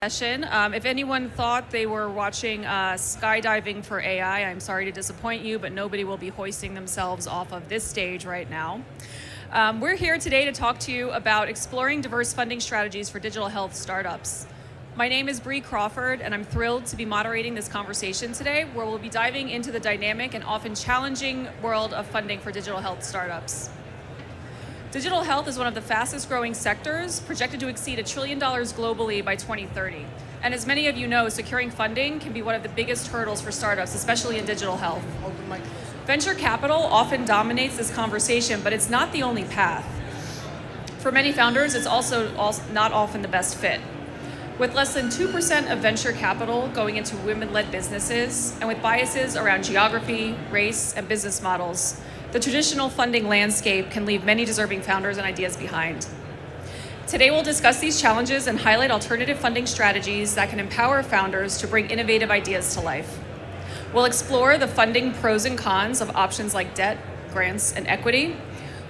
Session. If anyone thought they were watching skydiving for AI, I'm sorry to disappoint you, but nobody will be hoisting themselves off of this stage right now. We're here today to talk to you about exploring diverse funding strategies for digital health startups. My name is Bree Crawford, and I'm thrilled to be moderating this conversation today, where we'll be diving into the dynamic and often challenging world of funding for digital health startups. Digital health is one of the fastest growing sectors, projected to exceed $1 trillion globally by 2030. And as many of you know, securing funding can be one of the biggest hurdles for startups, especially in digital health. Venture capital often dominates this conversation, but it's not the only path. For many founders, it's also not often the best fit. With less than 2% of venture capital going into women-led businesses, and with biases around geography, race, and business models, the traditional funding landscape can leave many deserving founders and ideas behind. Today we'll discuss these challenges and highlight alternative funding strategies that can empower founders to bring innovative ideas to life. We'll explore the funding pros and cons of options like debt, grants, and equity.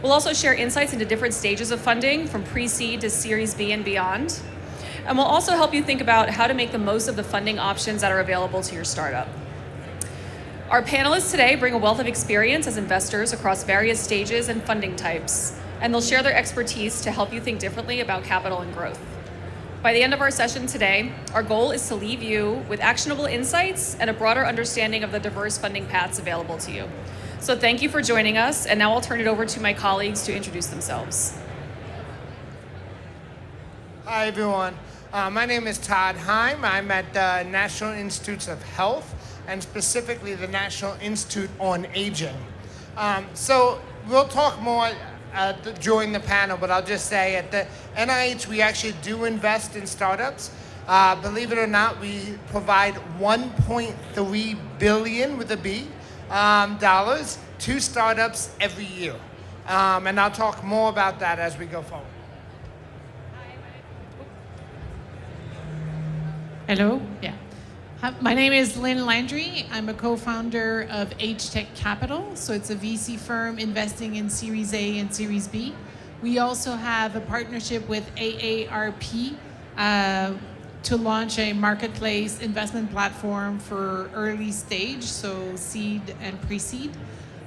We'll also share insights into different stages of funding, from pre-seed to Series B and beyond. And we'll also help you think about how to make the most of the funding options that are available to your startup. Our panelists today bring a wealth of experience as investors across various stages and funding types, and they'll share their expertise to help you think differently about capital and growth. By the end of our session today, our goal is to leave you with actionable insights and a broader understanding of the diverse funding paths available to you. So thank you for joining us, and now I'll turn it over to my colleagues to introduce themselves. Hi, everyone. My name is Todd Heim. I'm at the National Institutes of Health, and specifically the National Institute on Aging. So we'll talk more during the panel, but I'll just say at the NIH, we actually do invest in startups. Believe it or not, we provide $1.3 billion with a B dollars to startups every year. And I'll talk more about that as we go forward. Hello, yeah. My name is Lynn Landry. I'm a co-founder of Age Tech Capital. So it's a VC firm investing in Series A and Series B. We also have a partnership with AARP to launch a marketplace investment platform for early stage, so seed and pre-seed.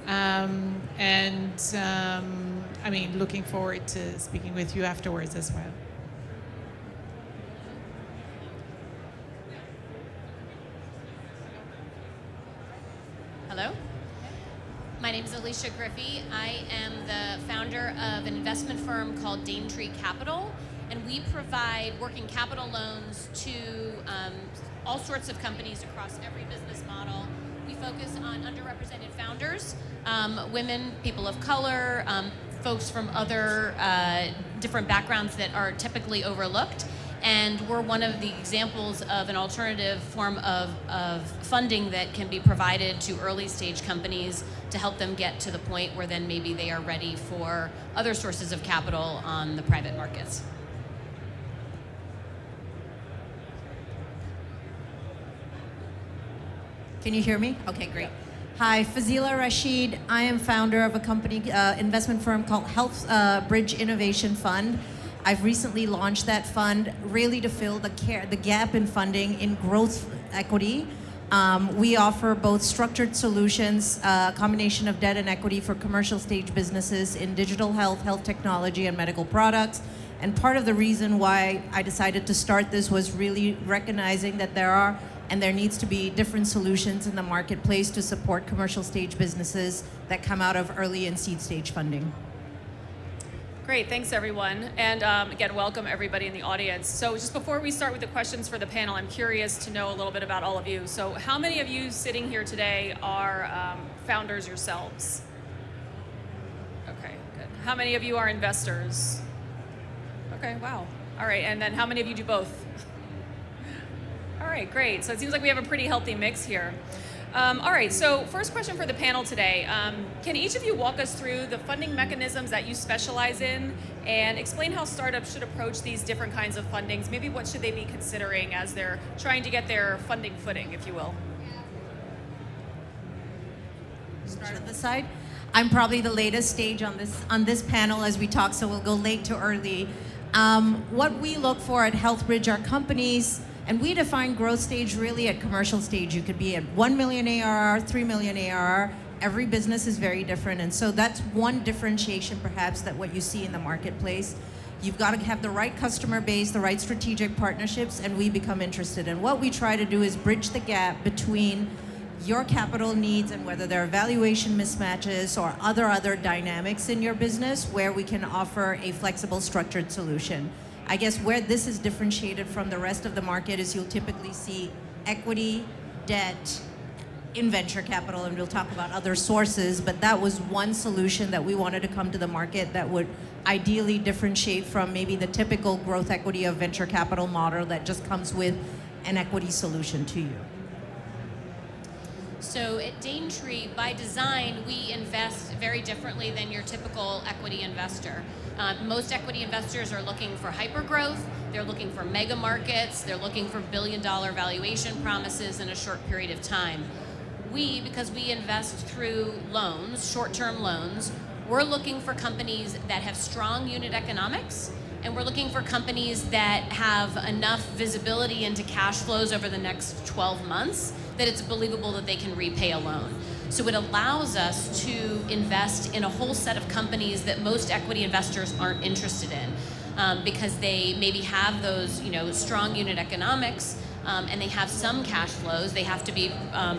I mean, looking forward to speaking with you afterwards as well. Hello. My name is Alicia Griffey. I am the founder of an investment firm called Daintree Capital, and we provide working capital loans to all sorts of companies across every business model. We focus on underrepresented founders, women, people of color, folks from other different backgrounds that are typically overlooked. And we're one of the examples of an alternative form of funding that can be provided to early stage companies to help them get to the point where then maybe they are ready for other sources of capital on the private markets. Can you hear me? Okay, great. Hi, Fazila Rashid. I am founder of a company, investment firm called Health Bridge Innovation Fund. I've recently launched that fund really to fill the gap in funding in growth equity. We offer both structured solutions, a combination of debt and equity for commercial stage businesses in digital health, health technology, and medical products. And part of the reason why I decided to start this was really recognizing that there needs to be different solutions in the marketplace to support commercial stage businesses that come out of early and seed stage funding. Great, thanks everyone. And again, welcome everybody in the audience. So just before we start with the questions for the panel, I'm curious to know a little bit about all of you. So how many of you sitting here today are founders yourselves? Okay, good. How many of you are investors? Okay, wow. All right, and then how many of you do both? All right, great. So it seems like we have a pretty healthy mix here. All right, so first question for the panel today. Can each of you walk us through the funding mechanisms that you specialize in and explain how startups should approach these different kinds of fundings? Maybe what should they be considering as they're trying to get their funding footing, if you will? Start at this side. I'm probably the latest stage on this panel as we talk, so we'll go late to early. What we look for at HealthBridge are companies And we define growth stage really at commercial stage. You could be at 1 million ARR, 3 million ARR. Every business is very different. And so that's one differentiation perhaps that what you see in the marketplace. You've got to have the right customer base, the right strategic partnerships, and we become interested. And what we try to do is bridge the gap between your capital needs and whether there are valuation mismatches or other dynamics in your business where we can offer a flexible structured solution. I guess where this is differentiated from the rest of the market is you'll typically see equity, debt, in venture capital, and we'll talk about other sources, but that was one solution that we wanted to come to the market that would ideally differentiate from maybe the typical growth equity of venture capital model that just comes with an equity solution to you. So at Daintree, by design, we invest very differently than your typical equity investor. Most equity investors are looking for hypergrowth, they're looking for mega markets, they're looking for billion-dollar valuation promises in a short period of time. We, because we invest through loans, short-term loans, we're looking for companies that have strong unit economics, and we're looking for companies that have enough visibility into cash flows over the next 12 months that it's believable that they can repay a loan. So it allows us to invest in a whole set of companies that most equity investors aren't interested in because they maybe have those strong unit economics and they have some cash flows. They have to be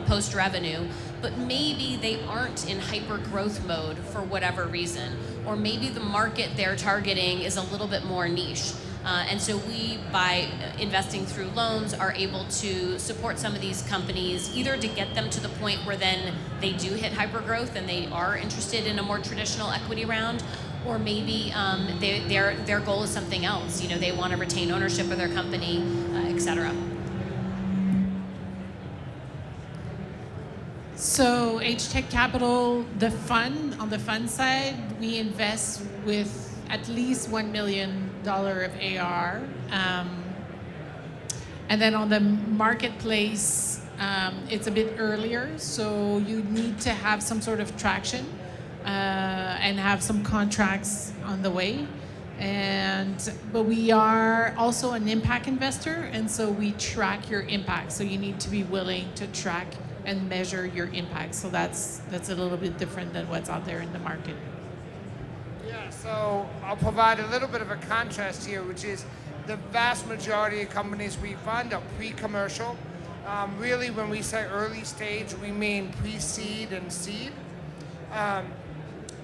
post-revenue, but maybe they aren't in hyper-growth mode for whatever reason, or maybe the market they're targeting is a little bit more niche. And so we, by investing through loans, are able to support some of these companies either to get them to the point where then they do hit hypergrowth and they are interested in a more traditional equity round, or maybe their goal is something else. They want to retain ownership of their company, et cetera. So H-Tech Capital, on the fund side, we invest with at least $1 million of AR. And then on the marketplace, it's a bit earlier, so you need to have some sort of traction and have some contracts on the way. But we are also an impact investor, and so we track your impact. So you need to be willing to track and measure your impact. So that's a little bit different than what's out there in the market. Yeah, so I'll provide a little bit of a contrast here, which is the vast majority of companies we fund are pre-commercial. Really, when we say early stage, we mean pre-seed and seed.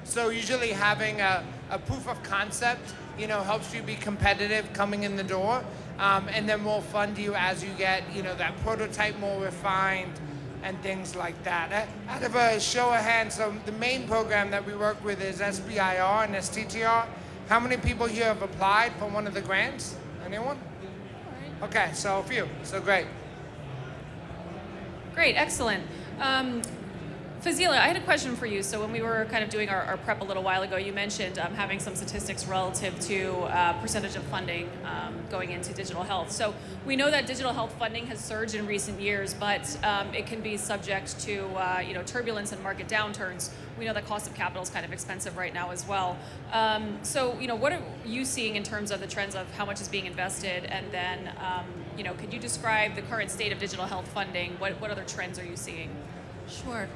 So usually having a proof of concept, helps you be competitive coming in the door, and then we'll fund you as you get, that prototype more refined and things like that. Out of a show of hands, so the main program that we work with is SBIR and STTR. How many people here have applied for one of the grants? Anyone? Okay, so a few, so great. Great, excellent. Fazila, I had a question for you. So when we were kind of doing our prep a little while ago, you mentioned having some statistics relative to percentage of funding going into digital health. So we know that digital health funding has surged in recent years, but it can be subject to turbulence and market downturns. We know that cost of capital is kind of expensive right now as well. So what are you seeing in terms of the trends of how much is being invested, and then could you describe the current state of digital health funding? What other trends are you seeing? Sure.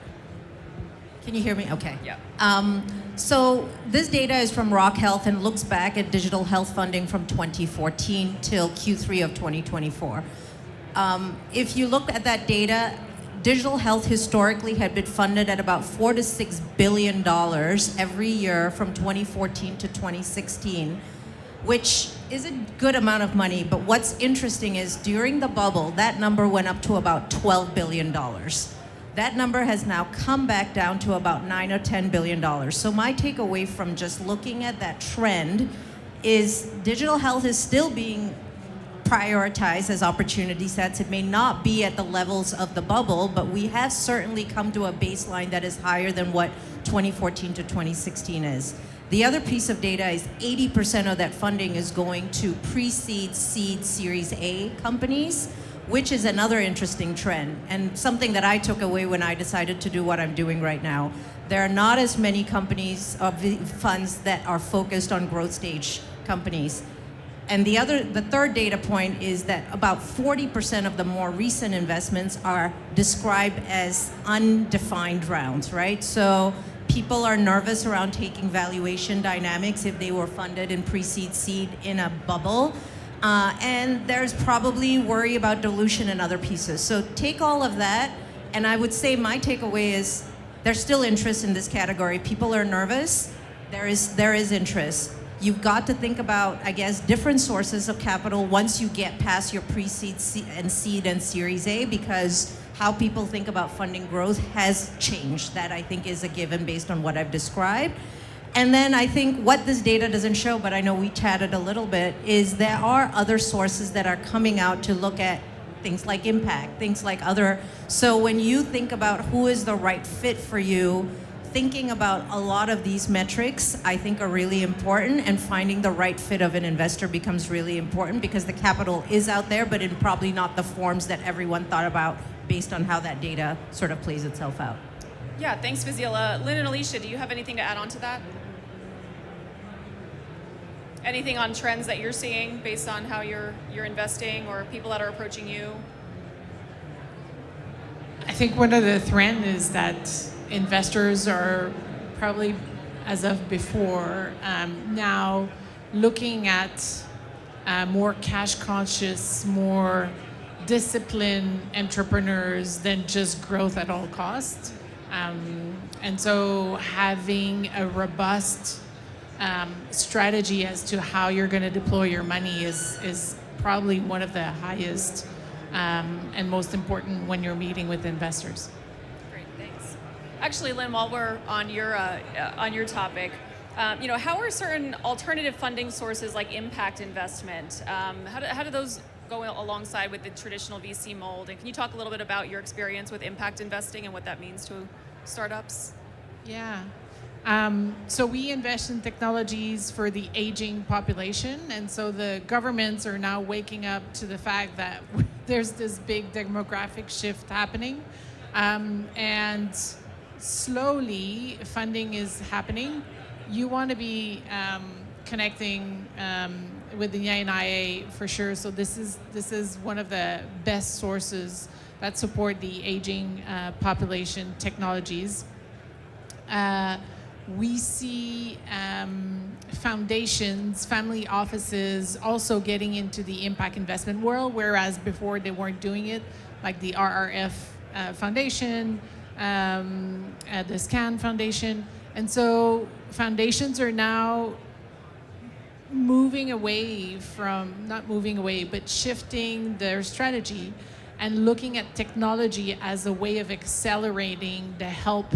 Can you hear me? Okay. Yeah. So this data is from Rock Health and looks back at digital health funding from 2014 till Q3 of 2024. If you look at that data, digital health historically had been funded at about $4 to $6 billion every year from 2014 to 2016, which is a good amount of money. But what's interesting is during the bubble, that number went up to about $12 billion. That number has now come back down to about $9 or $10 billion. So my takeaway from just looking at that trend is digital health is still being prioritized as opportunity sets. It may not be at the levels of the bubble, but we have certainly come to a baseline that is higher than what 2014 to 2016 is. The other piece of data is 80% of that funding is going to pre-seed, seed, Series A companies, which is another interesting trend and something that I took away when I decided to do what I'm doing right now. There are not as many companies or funds that are focused on growth stage companies. And the third data point is that about 40% of the more recent investments are described as undefined rounds, right? So people are nervous around taking valuation dynamics if they were funded in pre-seed, seed in a bubble. And there's probably worry about dilution and other pieces. So take all of that, and I would say my takeaway is there's still interest in this category. People are nervous. There is interest. You've got to think about, I guess, different sources of capital once you get past your pre-seed and seed and Series A, because how people think about funding growth has changed. That, I think, is a given based on what I've described. And then I think what this data doesn't show, but I know we chatted a little bit, is there are other sources that are coming out to look at things like impact, things like other. So when you think about who is the right fit for you, thinking about a lot of these metrics, I think, are really important, and finding the right fit of an investor becomes really important, because the capital is out there, but in probably not the forms that everyone thought about based on how that data sort of plays itself out. Yeah, thanks, Fazila. Lynn and Alicia, do you have anything to add on to that? Anything on trends that you're seeing based on how you're investing, or people that are approaching you? I think one of the trends is that investors are probably, as of before, now looking at more cash conscious, more disciplined entrepreneurs than just growth at all costs. And so having a robust strategy as to how you're going to deploy your money is probably one of the highest and most important when you're meeting with investors. Great, thanks. Actually, Lynn, while we're on your topic, how are certain alternative funding sources like impact investment? How do those go alongside with the traditional VC mold? And can you talk a little bit about your experience with impact investing and what that means to startups? Yeah. So we invest in technologies for the aging population, and so the governments are now waking up to the fact that there's this big demographic shift happening, and slowly funding is happening. You want to be connecting with the NIA for sure. So this is one of the best sources that support the aging population technologies. We see foundations, family offices also getting into the impact investment world, whereas before they weren't doing it, like the RRF Foundation, the SCAN Foundation. And so foundations are now shifting their strategy and looking at technology as a way of accelerating the help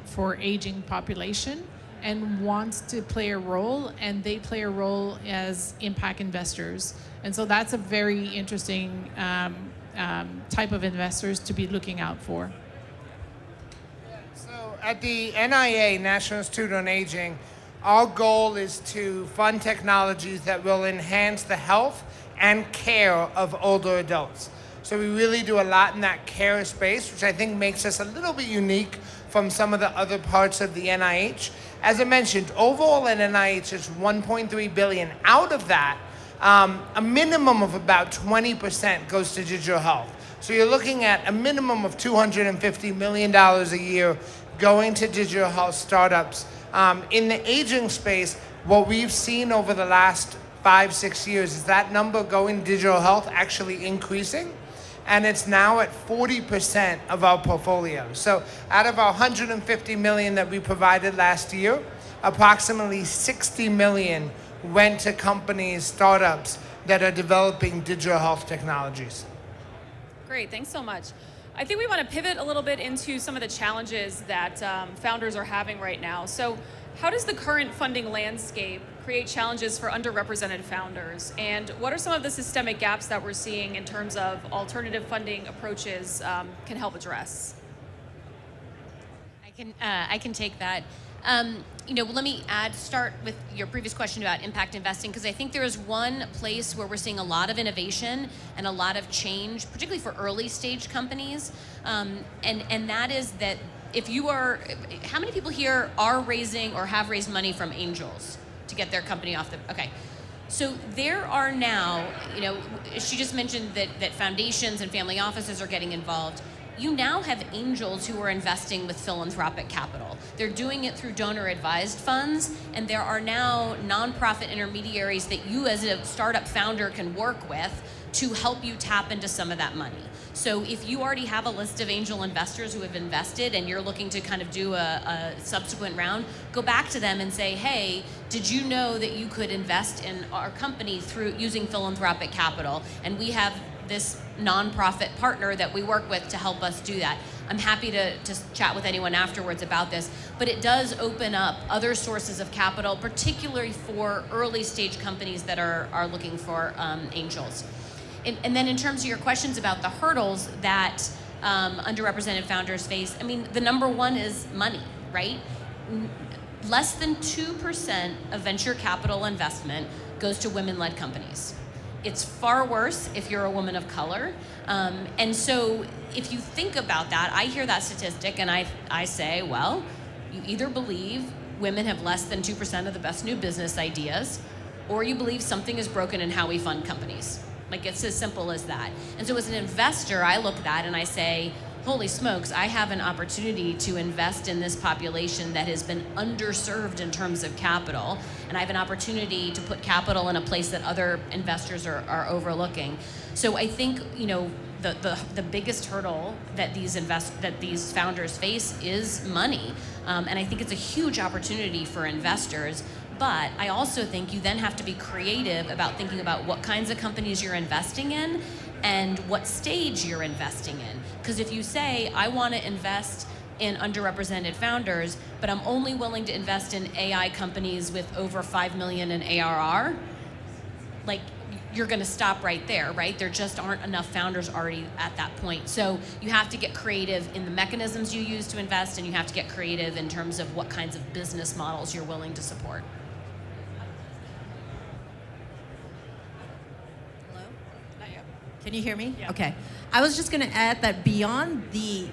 for aging population, and wants to play a role, and they play a role as impact investors. And so that's a very interesting type of investors to be looking out for. So at the NIA, National Institute on Aging, our goal is to fund technologies that will enhance the health and care of older adults. So we really do a lot in that care space, which I think makes us a little bit unique from some of the other parts of the NIH. As I mentioned, overall at NIH is $1.3 billion. Out of that, a minimum of about 20% goes to digital health. So you're looking at a minimum of $250 million a year going to digital health startups. In the aging space, what we've seen over the last 5-6 years is that number going digital health actually increasing. And it's now at 40% of our portfolio. So out of our $150 million that we provided last year, approximately $60 million went to companies, startups that are developing digital health technologies. Great, thanks so much. I think we want to pivot a little bit into some of the challenges that founders are having right now. So how does the current funding landscape create challenges for underrepresented founders? And what are some of the systemic gaps that we're seeing in terms of alternative funding approaches can help address? I can take that. Let me start with your previous question about impact investing, because I think there is one place where we're seeing a lot of innovation and a lot of change, particularly for early stage companies. And that is that how many people here are raising or have raised money from angels to get their company off the, okay. So there are now, she just mentioned that foundations and family offices are getting involved. You now have angels who are investing with philanthropic capital. They're doing it through donor-advised funds, and there are now nonprofit intermediaries that you as a startup founder can work with to help you tap into some of that money. So if you already have a list of angel investors who have invested and you're looking to kind of do a subsequent round, go back to them and say, hey, did you know that you could invest in our company through using philanthropic capital? And we have this nonprofit partner that we work with to help us do that. I'm happy to chat with anyone afterwards about this, but it does open up other sources of capital, particularly for early stage companies that are looking for angels. And then in terms of your questions about the hurdles that underrepresented founders face, I mean, the number one is money, right? Less than 2% of venture capital investment goes to women-led companies. It's far worse if you're a woman of color. And so if you think about that, I hear that statistic and I say, well, you either believe women have less than 2% of the best new business ideas, or you believe something is broken in how we fund companies. Like, it's as simple as that. And so as an investor, I look at that and I say, holy smokes, I have an opportunity to invest in this population that has been underserved in terms of capital, and I have an opportunity to put capital in a place that other investors are overlooking. So I think, the biggest hurdle that these founders face is money, and I think it's a huge opportunity for investors. But I also think you then have to be creative about thinking about what kinds of companies you're investing in and what stage you're investing in. Because if you say, I want to invest in underrepresented founders, but I'm only willing to invest in AI companies with over 5 million in ARR, like, you're going to stop right there, right? There just aren't enough founders already at that point. So you have to get creative in the mechanisms you use to invest, and you have to get creative in terms of what kinds of business models you're willing to support. Can you hear me? Yeah. Okay. I was just going to add that beyond the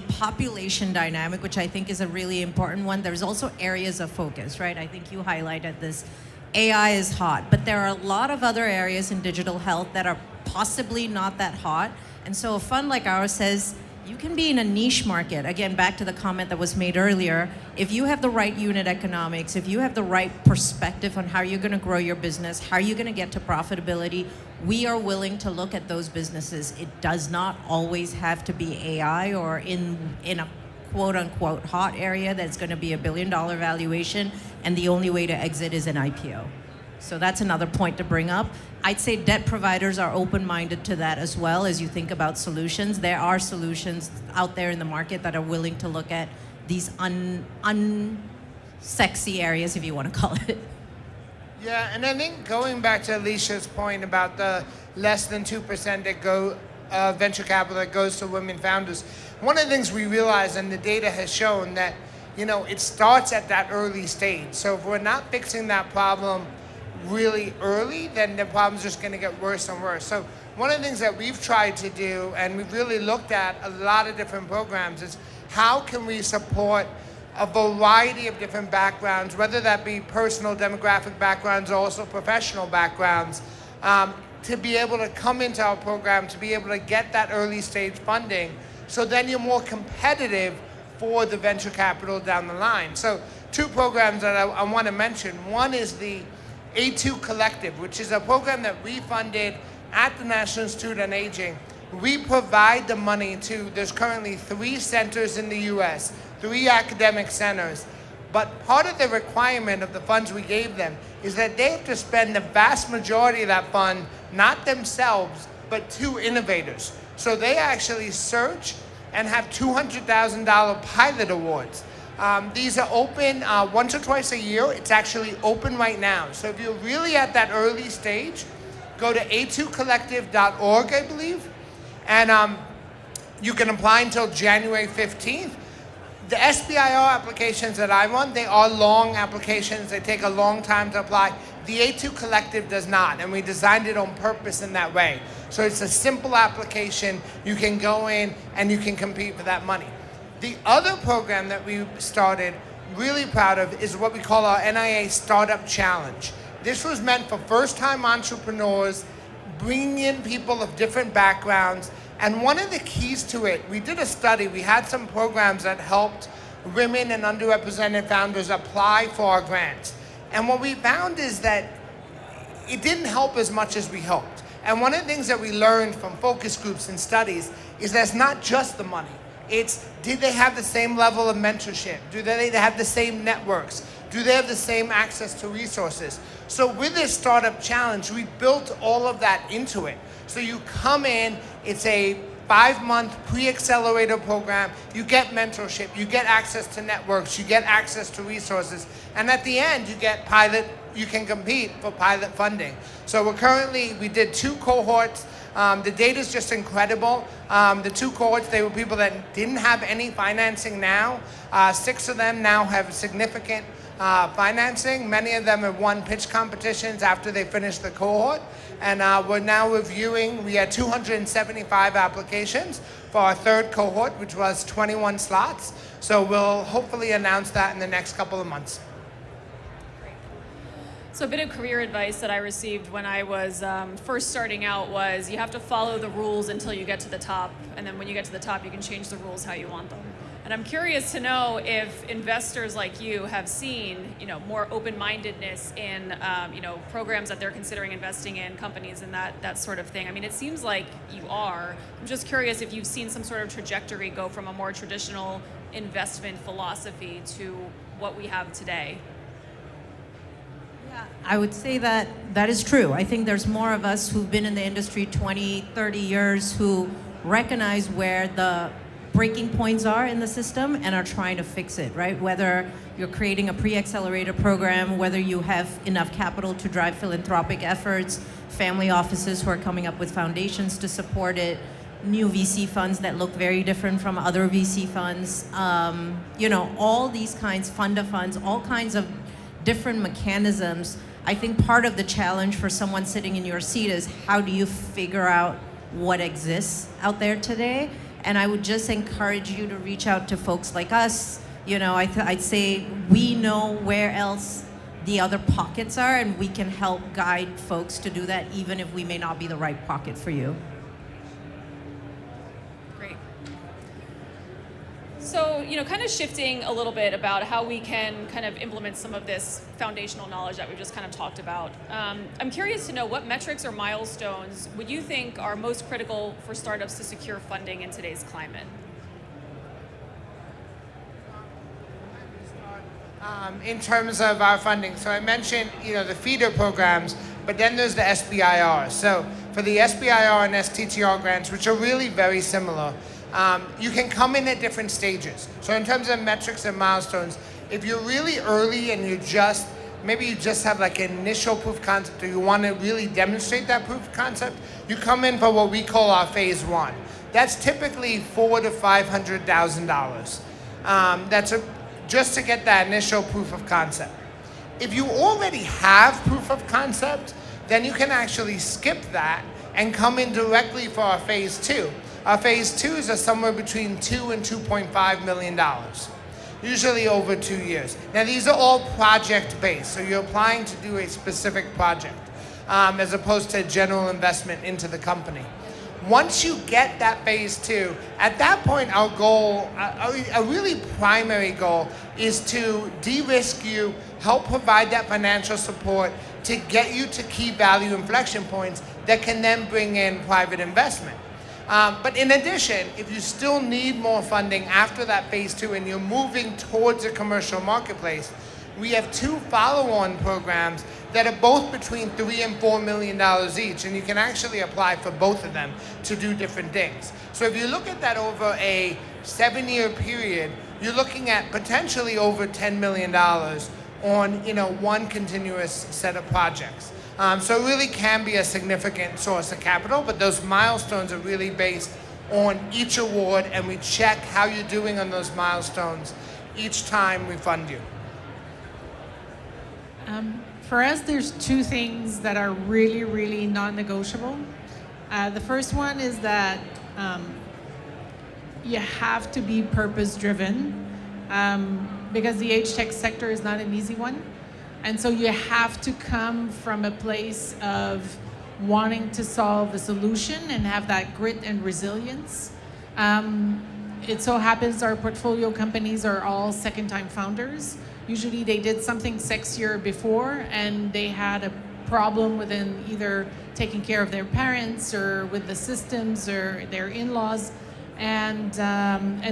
population dynamic, which I think is a really important one, there's also areas of focus, right? I think you highlighted this. AI is hot, but there are a lot of other areas in digital health that are possibly not that hot. And so a fund like ours says, you can be in a niche market. Again, back to the comment that was made earlier, if you have the right unit economics, if you have the right perspective on how you're going to grow your business, how you're going to get to profitability, we are willing to look at those businesses. It does not always have to be AI or in a quote unquote hot area that's going to be $1 billion valuation, and the only way to exit is an IPO. So that's another point to bring up. I'd say debt providers are open-minded to that as well as you think about solutions. There are solutions out there in the market that are willing to look at these unsexy areas, if you want to call it. Yeah, and I think going back to Alicia's point about the less than 2% that go venture capital that goes to women founders, one of the things we realize, and the data has shown, that it starts at that early stage. So if we're not fixing that problem really early, then the problem's just going to get worse and worse. So one of the things that we've tried to do, and we've really looked at a lot of different programs, is how can we support a variety of different backgrounds, whether that be personal demographic backgrounds or also professional backgrounds, to be able to come into our program, to be able to get that early stage funding, so then you're more competitive for the venture capital down the line. So 2 programs that I want to mention. One is the A2 Collective, which is a program that we funded at the National Institute on Aging. We provide the money to, there's currently 3 centers in the US, 3 academic centers. But part of the requirement of the funds we gave them is that they have to spend the vast majority of that fund, not themselves, but to innovators. So they actually search and have $200,000 pilot awards. These are open once or twice a year. It's actually open right now. So if you're really at that early stage, go to a2collective.org, I believe, and you can apply until January 15th. The SBIR applications that I run, they are long applications. They take a long time to apply. The A2 Collective does not, and we designed it on purpose in that way. So it's a simple application. You can go in and you can compete for that money. The other program that we started, really proud of, is what we call our NIA Startup Challenge. This was meant for first-time entrepreneurs, bringing in people of different backgrounds. And one of the keys to it, we did a study. We had some programs that helped women and underrepresented founders apply for our grants. And what we found is that it didn't help as much as we hoped. And one of the things that we learned from focus groups and studies is that it's not just the money. It's, did they have the same level of mentorship? Do they have the same networks? Do they have the same access to resources? So with this startup challenge, we built all of that into it. So you come in, it's a 5-month pre-accelerator program, you get mentorship, you get access to networks, you get access to resources, and at the end you get you can compete for pilot funding. So we did 2 cohorts. The data is just incredible. The 2 cohorts, they were people that didn't have any financing now. 6 of them now have significant financing. Many of them have won pitch competitions after they finished the cohort. And we're now reviewing, we had 275 applications for our 3rd cohort, which was 21 slots. So we'll hopefully announce that in the next couple of months. So a bit of career advice that I received when I was first starting out was you have to follow the rules until you get to the top. And then when you get to the top, you can change the rules how you want them. And I'm curious to know if investors like you have seen, more open-mindedness in, programs that they're considering investing in, companies and that sort of thing. I mean, it seems like you are. I'm just curious if you've seen some sort of trajectory go from a more traditional investment philosophy to what we have today. Yeah, I would say that is true. I think there's more of us who've been in the industry 20, 30 years who recognize where the breaking points are in the system and are trying to fix it, right? Whether you're creating a pre-accelerator program, whether you have enough capital to drive philanthropic efforts, family offices who are coming up with foundations to support it, new VC funds that look very different from other VC funds, all these kinds, fund of funds, all kinds of different mechanisms. I think part of the challenge for someone sitting in your seat is how do you figure out what exists out there today? And I would just encourage you to reach out to folks like us. I'd say we know where else the other pockets are, and we can help guide folks to do that, even if we may not be the right pocket for you. Great. So, kind of shifting a little bit about how we can kind of implement some of this foundational knowledge that we just kind of talked about. I'm curious to know what metrics or milestones would you think are most critical for startups to secure funding in today's climate? In terms of our funding, so I mentioned, the feeder programs, but then there's the SBIR. So for the SBIR and STTR grants, which are really very similar, you can come in at different stages. So in terms of metrics and milestones, if you're really early and maybe you just have like an initial proof of concept, or you want to really demonstrate that proof of concept, you come in for what we call our phase 1. That's typically $400,000 to $500,000. Just to get that initial proof of concept. If you already have proof of concept, then you can actually skip that and come in directly for our phase 2. Our phase 2s are somewhere between $2 and $2.5 million, usually over 2 years. Now these are all project-based, so you're applying to do a specific project, as opposed to general investment into the company. Once you get that phase 2, at that point our goal, a really primary goal, is to de-risk you, help provide that financial support to get you to key value inflection points that can then bring in private investment. But in addition, if you still need more funding after that phase 2 and you're moving towards a commercial marketplace, we have 2 follow-on programs that are both between $3 and $4 million each, and you can actually apply for both of them to do different things. So if you look at that over a 7-year period, you're looking at potentially over $10 million on one continuous set of projects. So it really can be a significant source of capital, but those milestones are really based on each award, and we check how you're doing on those milestones each time we fund you. For us, there's 2 things that are really, really non-negotiable. The first one is that you have to be purpose-driven, because the age tech sector is not an easy one. And so you have to come from a place of wanting to solve a solution and have that grit and resilience. It so happens our portfolio companies are all second-time founders. Usually they did something sexier before and they had a problem within either taking care of their parents or with the systems or their in-laws, and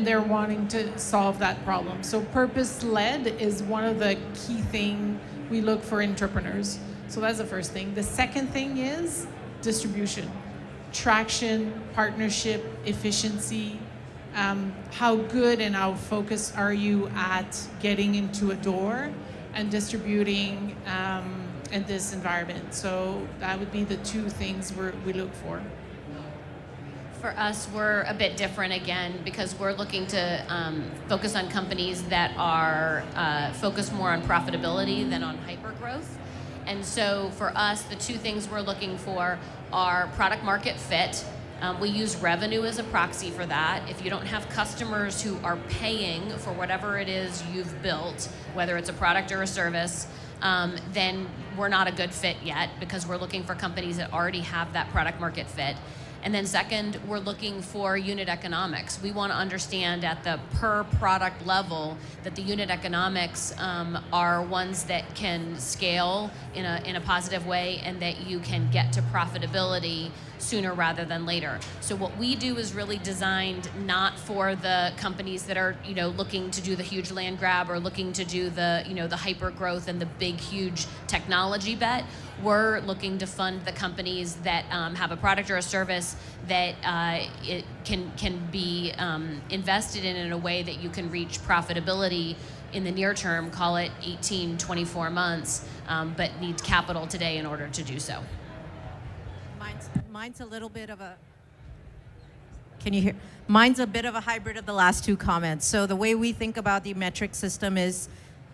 they're wanting to solve that problem. So purpose-led is one of the key things we look for entrepreneurs. So that's the first thing. The second thing is distribution, traction, partnership, efficiency. How good and how focused are you at getting into a door and distributing in this environment? So that would be the two things we look for. For us, we're a bit different again because we're looking to focus on companies that are focused more on profitability than on hypergrowth. And so for us, the two things we're looking for are product market fit. We use revenue as a proxy for that. If you don't have customers who are paying for whatever it is you've built, whether it's a product or a service, then we're not a good fit yet because we're looking for companies that already have that product market fit. And then second, we're looking for unit economics. We want to understand at the per product level that the unit economics are ones that can scale in a positive way and that you can get to profitability sooner rather than later. So what we do is really designed not for the companies that are, looking to do the huge land grab or looking to do the, the hyper growth and the big, huge technology bet. We're looking to fund the companies that have a product or a service that it can be invested in a way that you can reach profitability in the near term, call it 18, 24 months, but needs capital today in order to do so. Mine's a little bit of a, can you hear? Mine's a bit of a hybrid of the last two comments. So the way we think about the metric system is,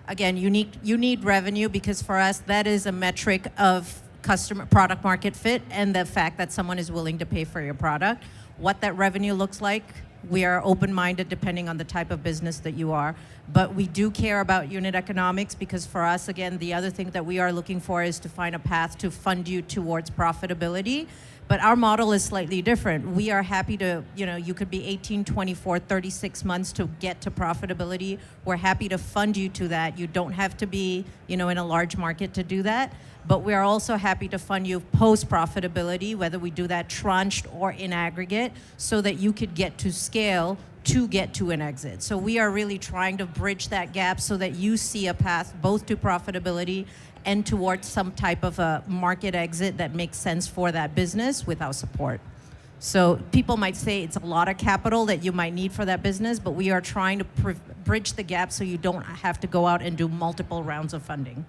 again, you need revenue because for us, that is a metric of customer product market fit and the fact that someone is willing to pay for your product. What that revenue looks like, we are open-minded depending on the type of business that you are. But we do care about unit economics because for us, again, the other thing that we are looking for is to find a path to fund you towards profitability. But our model is slightly different. We are happy to, you could be 18, 24, 36 months to get to profitability. We're happy to fund you to that. You don't have to be, in a large market to do that. But we are also happy to fund you post-profitability, whether we do that tranched or in aggregate, so that you could get to scale to get to an exit. So we are really trying to bridge that gap so that you see a path both to profitability and towards some type of a market exit that makes sense for that business without support. So people might say it's a lot of capital that you might need for that business, but we are trying to bridge the gap so you don't have to go out and do multiple rounds of funding.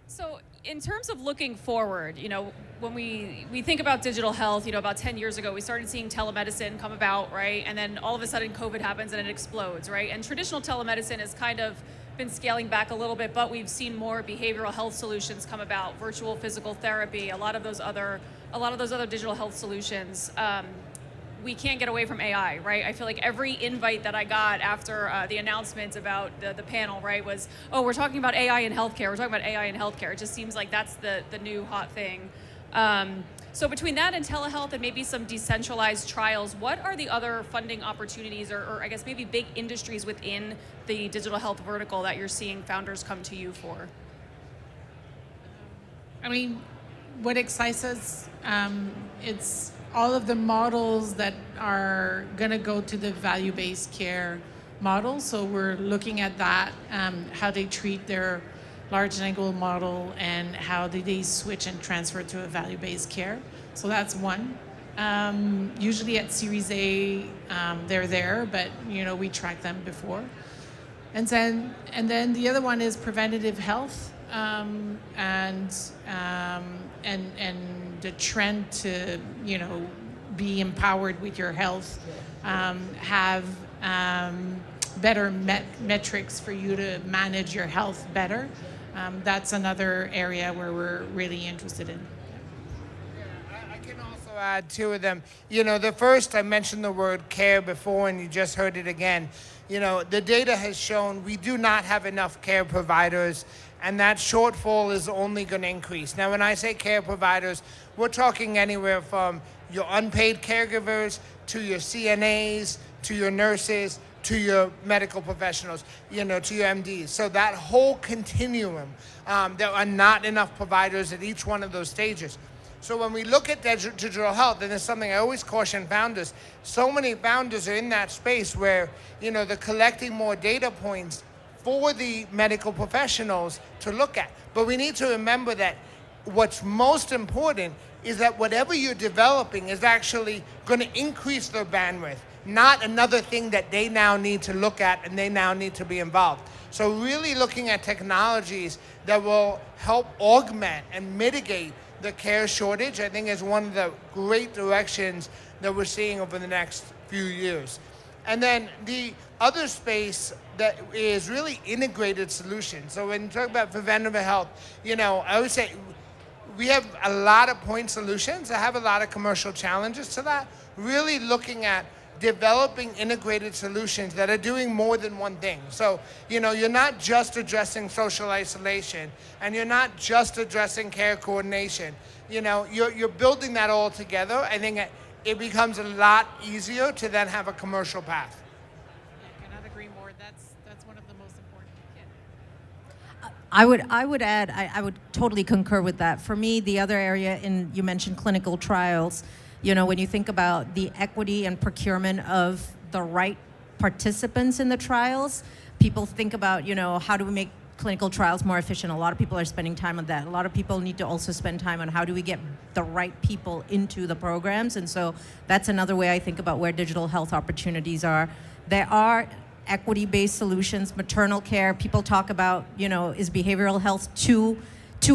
So in terms of looking forward, when we think about digital health, about 10 years ago, we started seeing telemedicine come about, right? And then all of a sudden COVID happens and it explodes, right? And traditional telemedicine has kind of been scaling back a little bit, but we've seen more behavioral health solutions come about, virtual physical therapy, a lot of those other digital health solutions. We can't get away from AI, right? I feel like every invite that I got after the announcement about the panel, right, was, oh, we're talking about AI in healthcare. We're talking about AI in healthcare. It just seems like that's the new hot thing. So between that and telehealth and maybe some decentralized trials, what are the other funding opportunities or I guess maybe big industries within the digital health vertical that you're seeing founders come to you for? I mean, what excites us, it's all of the models that are going to go to the value-based care model. So we're looking at that, how they treat their large language model and how they switch and transfer to a value-based care. So that's one. Usually at Series A, they're there, but we track them before. And then the other one is preventative health, and the trend to be empowered with your health, have better metrics for you to manage your health better. That's another area where we're really interested in. Yeah, I can also add two of them. You know, the first, I mentioned the word care before, and you just heard it again. You know, the data has shown we do not have enough care providers, and that shortfall is only going to increase. Now, when I say care providers, we're talking anywhere from your unpaid caregivers to your CNAs, to your nurses, to your medical professionals, you know, to your MDs. So that whole continuum, there are not enough providers at each one of those stages. So when we look at digital health, and it's something I always caution founders, so many founders are in that space where, you know, they're collecting more data points for the medical professionals to look at. But we need to remember that what's most important is that whatever you're developing is actually going to increase their bandwidth, not another thing that they now need to look at and they now need to be involved. So really looking at technologies that will help augment and mitigate the care shortage, I think, is one of the great directions that we're seeing over the next few years. And then the other space that is really integrated solutions. So when you talk about preventative health, you know, I would say we have a lot of point solutions. I have a lot of commercial challenges to that. Really looking at developing integrated solutions that are doing more than one thing. So, you know, you're not just addressing social isolation, and you're not just addressing care coordination. You know, you're building that all together. I think it becomes a lot easier to then have a commercial path. I cannot agree more. That's one of the most important. Yeah. I would add, I would totally concur with that. For me, the other area, you mentioned clinical trials. You know, when you think about the equity and procurement of the right participants in the trials, people think about, you know, how do we make clinical trials more efficient? A lot of people are spending time on that. A lot of people need to also spend time on how do we get the right people into the programs. And so that's another way I think about where digital health opportunities are. There are equity-based solutions, maternal care. People talk about, you know, is behavioral health too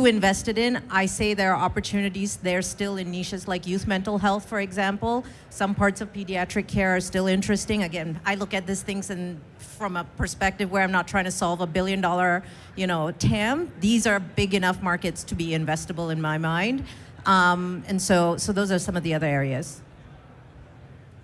invested in? I say there are opportunities there still in niches like youth mental health, for example. Some parts of pediatric care are still interesting. Again, I look at these things from a perspective where I'm not trying to solve $1 billion, you know, TAM. These are big enough markets to be investable in my mind. And so those are some of the other areas.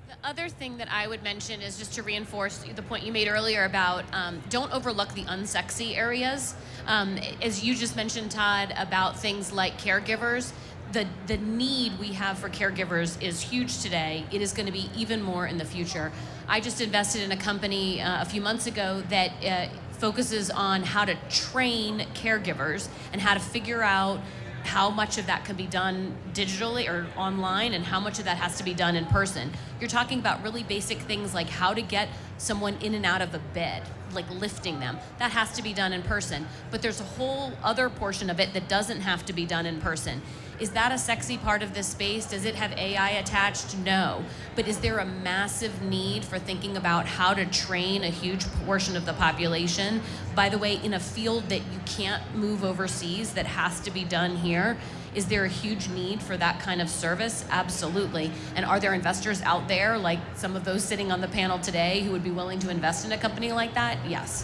The other thing that I would mention is just to reinforce the point you made earlier about don't overlook the unsexy areas. As you just mentioned, Todd, about things like caregivers, the need we have for caregivers is huge today. It is going to be even more in the future. I just invested in a company a few months ago that focuses on how to train caregivers and how to figure out how much of that can be done digitally or online and how much of that has to be done in person. You're talking about really basic things like how to get someone in and out of a bed, like lifting them. That has to be done in person. But there's a whole other portion of it that doesn't have to be done in person. Is that a sexy part of this space? Does it have AI attached? No. But is there a massive need for thinking about how to train a huge portion of the population? By the way, in a field that you can't move overseas, that has to be done here, is there a huge need for that kind of service? Absolutely. And are there investors out there, like some of those sitting on the panel today, who would be willing to invest in a company like that? Yes.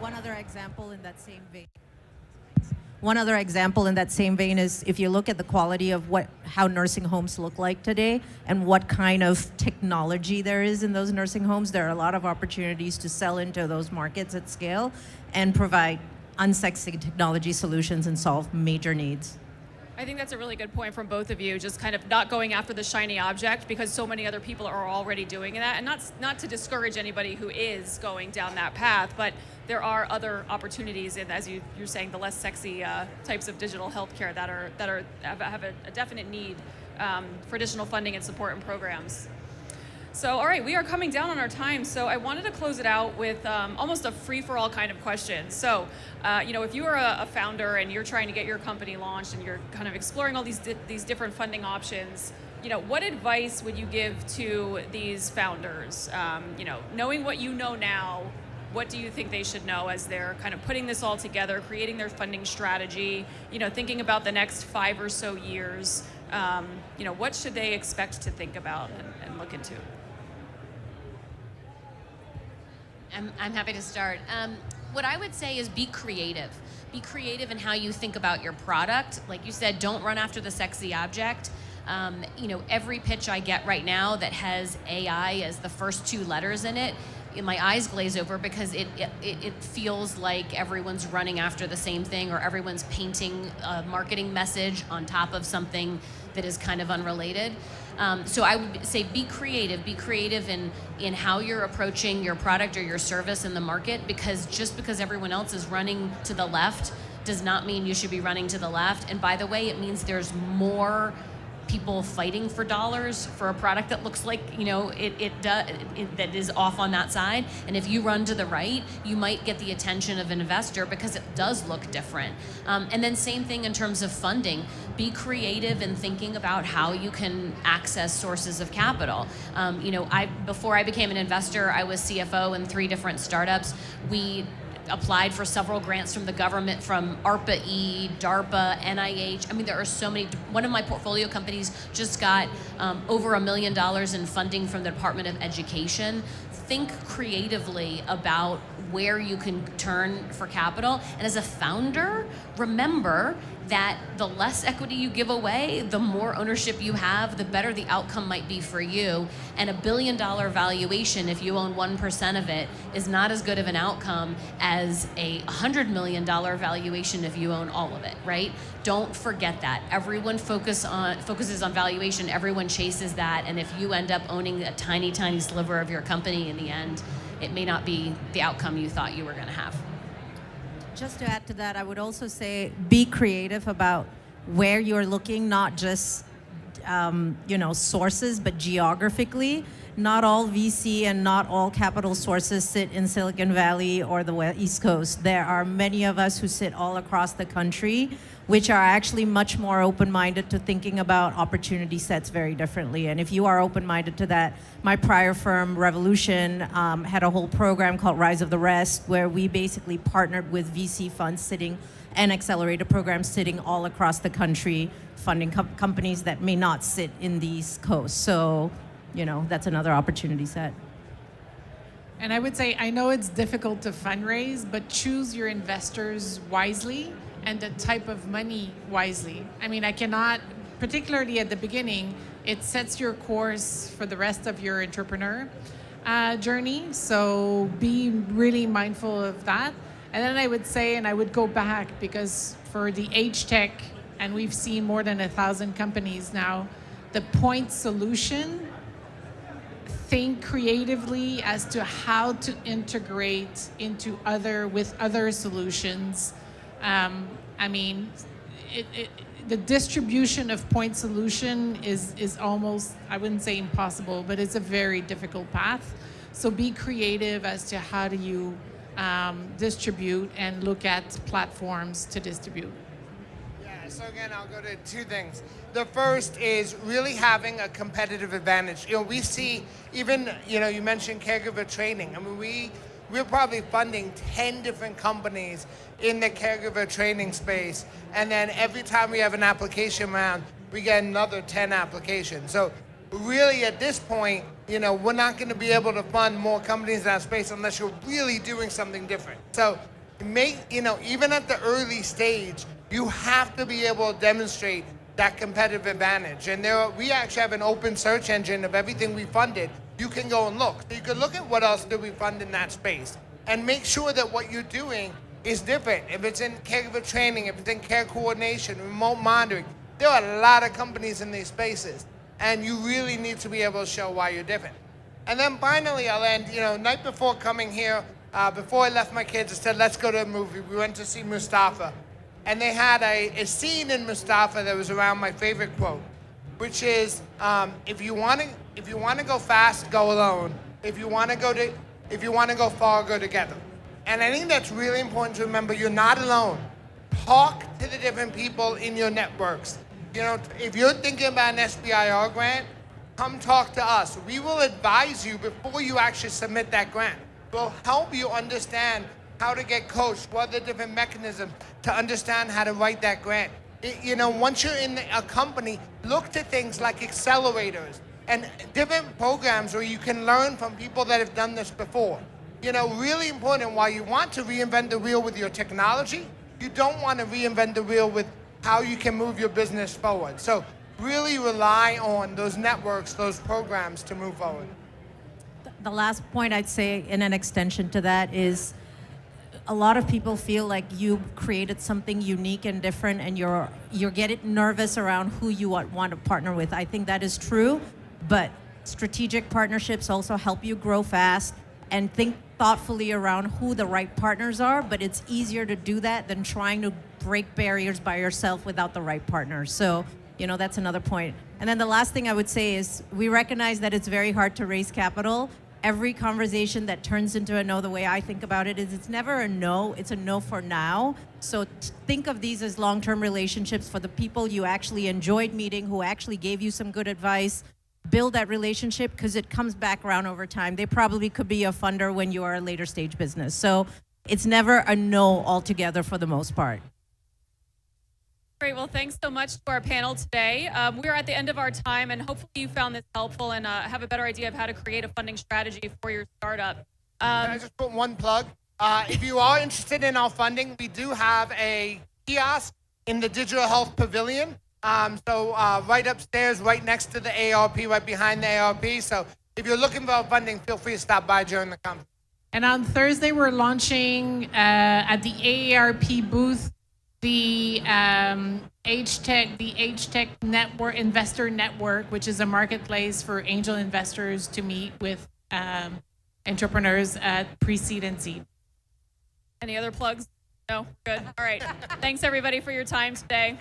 One other example in that same vein. One other example in that same vein is if you look at the quality of how nursing homes look like today and what kind of technology there is in those nursing homes, there are a lot of opportunities to sell into those markets at scale and provide unsexy technology solutions and solve major needs. I think that's a really good point from both of you, just kind of not going after the shiny object because so many other people are already doing that, and not to discourage anybody who is going down that path, but there are other opportunities, and as you're saying, the less sexy types of digital healthcare that have a definite need for additional funding and support and programs. So, all right, we are coming down on our time, so I wanted to close it out with almost a free-for-all kind of question. So, you know, if you are a founder and you're trying to get your company launched and you're kind of exploring all these different funding options, you know, what advice would you give to these founders? You know, knowing what you know now, what do you think they should know as they're kind of putting this all together, creating their funding strategy, you know, thinking about the next 5 or so years? You know, what should they expect to think about and look into? I'm happy to start. What I would say is be creative. Be creative in how you think about your product. Like you said, don't run after the sexy object. Every pitch I get right now that has AI as the first 2 letters in it, my eyes glaze over because it feels like everyone's running after the same thing, or everyone's painting a marketing message on top of something that is kind of unrelated. So I would say be creative in how you're approaching your product or your service in the market, because just because everyone else is running to the left does not mean you should be running to the left. And by the way, it means there's more people fighting for dollars for a product that looks like that is off on that side. And if you run to the right, you might get the attention of an investor because it does look different. And then same thing in terms of funding. Be creative in thinking about how you can access sources of capital. Before I became an investor, I was CFO in 3 different startups. We applied for several grants from the government, from ARPA-E, DARPA, NIH. I mean, there are so many. One of my portfolio companies just got over $1 million in funding from the Department of Education. Think creatively about where you can turn for capital. And as a founder, remember that the less equity you give away, the more ownership you have, the better the outcome might be for you. And $1 billion valuation, if you own 1% of it, is not as good of an outcome as a $100 million valuation if you own all of it, right? Don't forget that. Everyone focuses on valuation, everyone chases that, and if you end up owning a tiny, tiny sliver of your company in the end, it may not be the outcome you thought you were gonna have. Just to add to that, I would also say be creative about where you're looking, not just sources, but geographically. Not all VC and not all capital sources sit in Silicon Valley or the East Coast. There are many of us who sit all across the country, which are actually much more open-minded to thinking about opportunity sets very differently. And if you are open-minded to that, my prior firm, Revolution, had a whole program called Rise of the Rest, where we basically partnered with VC funds sitting and accelerator programs sitting all across the country, funding companies that may not sit in the East Coast. So, that's another opportunity set. And I would say, I know it's difficult to fundraise, but choose your investors wisely and the type of money wisely. I mean, I cannot, particularly at the beginning, it sets your course for the rest of your entrepreneur journey. So be really mindful of that. And then I would say, and I would go back, because for the age tech, and we've seen more than 1,000 companies now, the point solution, think creatively as to how to integrate with other solutions. The distribution of point solution is almost, I wouldn't say impossible, but it's a very difficult path. So be creative as to how do you distribute and look at platforms to distribute. Yeah, so again, I'll go to 2 things. The first is really having a competitive advantage. We see even, you mentioned caregiver training. I mean, we're probably funding 10 different companies in the caregiver training space. And then every time we have an application round, we get another 10 applications. So really at this point, we're not going to be able to fund more companies in that space unless you're really doing something different. So even at the early stage, you have to be able to demonstrate that competitive advantage. And we actually have an open search engine of everything we funded. You can go and look. So you can look at what else did we fund in that space and make sure that what you're doing is different. If it's in caregiver training, if it's in care coordination, remote monitoring, there are a lot of companies in these spaces. And you really need to be able to show why you're different. And then finally, I'll end, night before coming here, before I left my kids, I said, let's go to a movie. We went to see Mustafa. And they had a scene in Mustafa that was around my favorite quote, which is, if you want to go fast, go alone. If you want to go far, go together. And I think that's really important to remember. You're not alone. Talk to the different people in your networks. If you're thinking about an SBIR grant, come talk to us. We will advise you before you actually submit that grant. We'll help you understand how to get coached, what are the different mechanisms to understand how to write that grant. Once you're in a company, look to things like accelerators and different programs where you can learn from people that have done this before. Really important, while you want to reinvent the wheel with your technology, you don't want to reinvent the wheel with how you can move your business forward. So really rely on those networks, those programs to move forward. The last point I'd say in an extension to that is a lot of people feel like you created something unique and different, and you're getting nervous around who you want to partner with. I think that is true, but strategic partnerships also help you grow fast and think thoughtfully around who the right partners are, but it's easier to do that than trying to break barriers by yourself without the right partners. So, that's another point. And then the last thing I would say is we recognize that it's very hard to raise capital. Every conversation that turns into a no, the way I think about it is it's never a no, it's a no for now. So think of these as long-term relationships for the people you actually enjoyed meeting, who actually gave you some good advice. Build that relationship because it comes back around over time. They probably could be a funder when you are a later stage business. So it's never a no altogether for the most part. Great. Well, thanks so much to our panel today. We're at the end of our time, and hopefully you found this helpful and have a better idea of how to create a funding strategy for your startup. Can I just put one plug? If you are interested in our funding, we do have a kiosk in the Digital Health Pavilion. So right upstairs, right next to the ARP, right behind the ARP. So if you're looking for our funding, feel free to stop by during the conference. And on Thursday, we're launching at the AARP booth the H-Tech Network Investor Network, which is a marketplace for angel investors to meet with entrepreneurs at pre-seed and seed. Any other plugs? No? Good. All right. Thanks, everybody, for your time today.